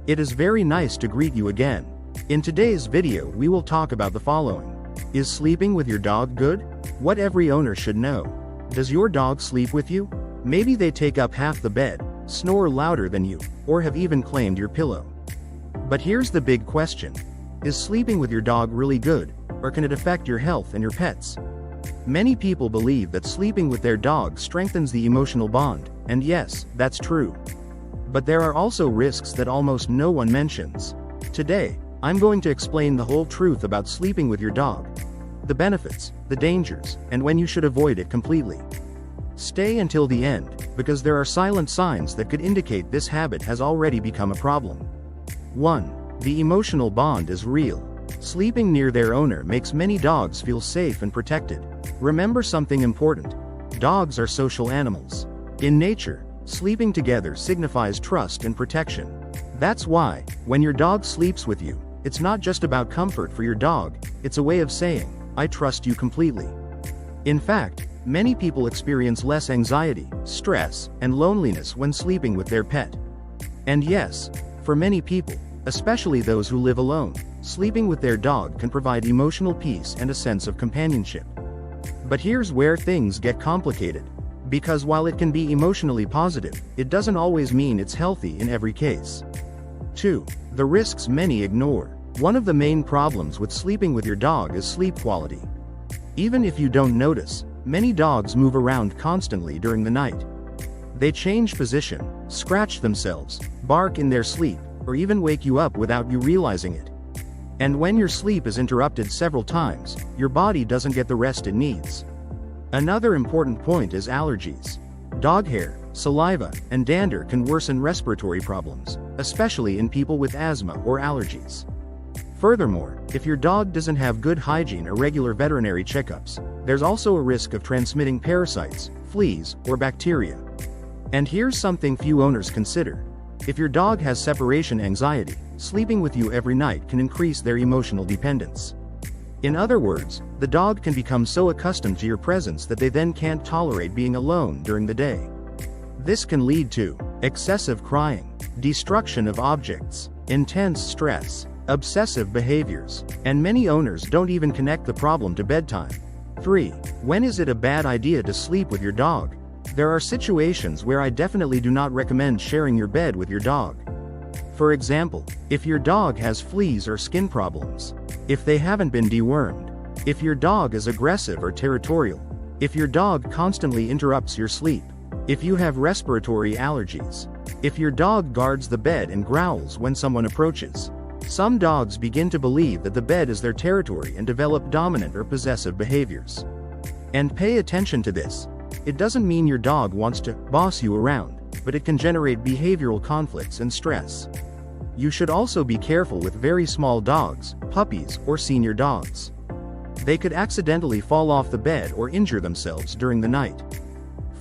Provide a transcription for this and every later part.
It is very nice to greet you again. In today's video we will talk about the following. Is sleeping with your dog good? What every owner should know. Does your dog sleep with you? Maybe they take up half the bed, snore louder than you, or have even claimed your pillow. But here's the big question. Is sleeping with your dog really good, or can it affect your health and your pets? Many people believe that sleeping with their dog strengthens the emotional bond, and yes, that's true. But there are also risks that almost no one mentions. Today, I'm going to explain the whole truth about sleeping with your dog. The benefits, the dangers, and when you should avoid it completely. Stay until the end, because there are silent signs that could indicate this habit has already become a problem. 1. The emotional bond is real. Sleeping near their owner makes many dogs feel safe and protected. Remember something important. Dogs are social animals. In nature, sleeping together signifies trust and protection. That's why, when your dog sleeps with you, it's not just about comfort for your dog, it's a way of saying, I trust you completely. In fact, many people experience less anxiety, stress, and loneliness when sleeping with their pet. And yes, for many people, especially those who live alone, sleeping with their dog can provide emotional peace and a sense of companionship. But here's where things get complicated. Because while it can be emotionally positive, it doesn't always mean it's healthy in every case. 2. The risks many ignore. One of the main problems with sleeping with your dog is sleep quality. Even if you don't notice, many dogs move around constantly during the night. They change position, scratch themselves, bark in their sleep, or even wake you up without you realizing it. And when your sleep is interrupted several times, your body doesn't get the rest it needs. Another important point is allergies. Dog hair, saliva, and dander can worsen respiratory problems, especially in people with asthma or allergies. Furthermore, if your dog doesn't have good hygiene or regular veterinary checkups, there's also a risk of transmitting parasites, fleas, or bacteria. And here's something few owners consider. If your dog has separation anxiety, sleeping with you every night can increase their emotional dependence. In other words, the dog can become so accustomed to your presence that they then can't tolerate being alone during the day. This can lead to excessive crying, destruction of objects, intense stress, obsessive behaviors, and many owners don't even connect the problem to bedtime. 3. When is it a bad idea to sleep with your dog? There are situations where I definitely do not recommend sharing your bed with your dog. For example, if your dog has fleas or skin problems, if they haven't been dewormed, if your dog is aggressive or territorial, if your dog constantly interrupts your sleep, if you have respiratory allergies, if your dog guards the bed and growls when someone approaches. Some dogs begin to believe that the bed is their territory and develop dominant or possessive behaviors. And pay attention to this. It doesn't mean your dog wants to boss you around, but it can generate behavioral conflicts and stress. You should also be careful with very small dogs, puppies, or senior dogs. They could accidentally fall off the bed or injure themselves during the night.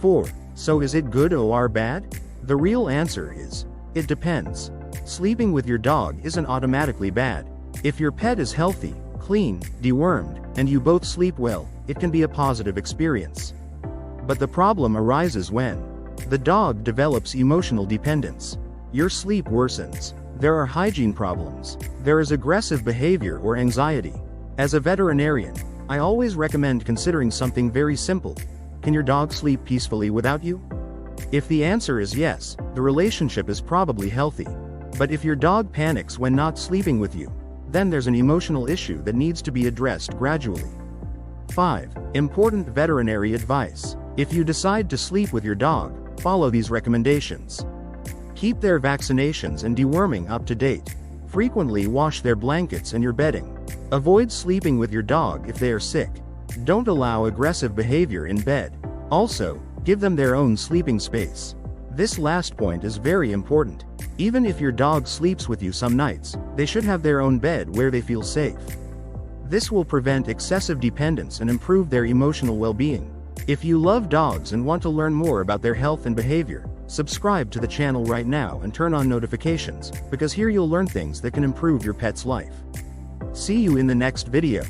4. So is it good or bad? The real answer is, it depends. Sleeping with your dog isn't automatically bad. If your pet is healthy, clean, dewormed, and you both sleep well, it can be a positive experience. But the problem arises when the dog develops emotional dependence. Your sleep worsens. There are hygiene problems. There is aggressive behavior or anxiety. As a veterinarian, I always recommend considering something very simple. Can your dog sleep peacefully without you? If the answer is yes, the relationship is probably healthy. But if your dog panics when not sleeping with you, then there's an emotional issue that needs to be addressed gradually. 5. Important veterinary advice. If you decide to sleep with your dog, follow these recommendations. Keep their vaccinations and deworming up to date. Frequently wash their blankets and your bedding. Avoid sleeping with your dog if they are sick. Don't allow aggressive behavior in bed. Also, give them their own sleeping space. This last point is very important. Even if your dog sleeps with you some nights, they should have their own bed where they feel safe. This will prevent excessive dependence and improve their emotional well-being. If you love dogs and want to learn more about their health and behavior, subscribe to the channel right now and turn on notifications, because here you'll learn things that can improve your pet's life. See you in the next video.